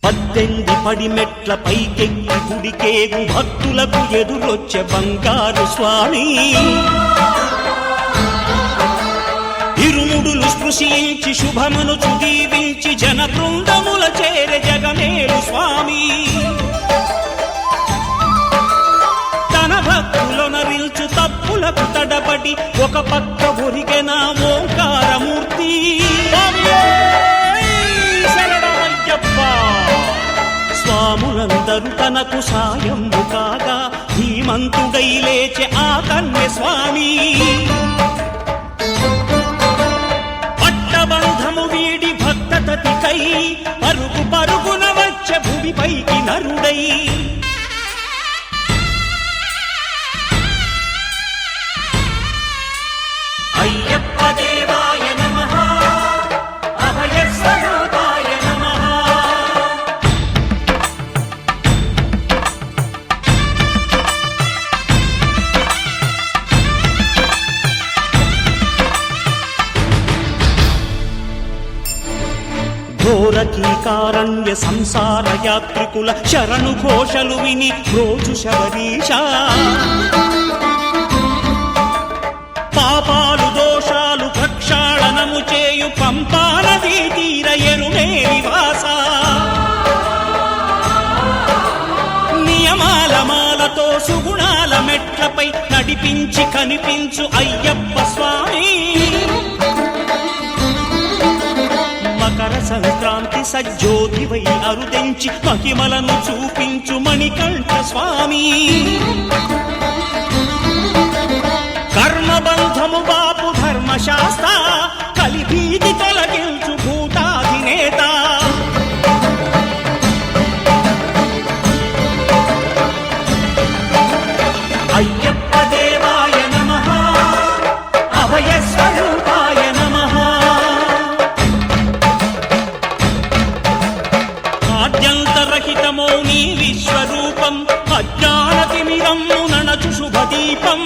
18 పడిమెట్ల పైకెక్కి గుడికేగు భక్తులకు ఎదురొచ్చే బంగారు స్వామి ఇరుముడులు స్పృశించి శుభమును చుదీవించి జన బృందముల చేరే జగమేలు స్వామి తన భక్తులొనరిల్చు తప్పులకు తడబడి ఒక పక్క ఒరిగెన ఓంకారమూర్తి స్వాములందరూ తనకు సాయము కాగా ధీమంతుడై లేచే ఆ కన్య స్వామి పట్టబంధము వీడి భక్తతతికై పరుగు పరుగున వచ్చే భూమిపైకి నరుడై అయ్యప్ప దేవాయ నమః అభయ స్వరూపాయ నమః ఘోరకీకారణ్య సంసార యాత్రికుల శరణు ఘోషలు విని రోజు శబరీష పాపాలు దోషాలు ప్రక్షాళనము చేయు పంపా నదీ తీర ఎరుమే నివాస నియమాల మాలతో సుగుణాల మెట్లపై నడిపించి కనిపించు అయ్యప్ప స్వామి మకర సంక్రాంతి సజ్జోతివై అరుదెంచి మహిమలను చూపించు మణికంఠ స్వామి కర్మబంధము బాపు ధర్మశాస్త్ర కలిభీతి తొలగించు భూతాధినేత అయ్యప్ప దేవాయ నమః అభయ స్వరూపాయ నమః ఆద్యంతరహితమో నీ విశ్వరూపం అజ్ఞానతిమిరము నణచు శుభదీపం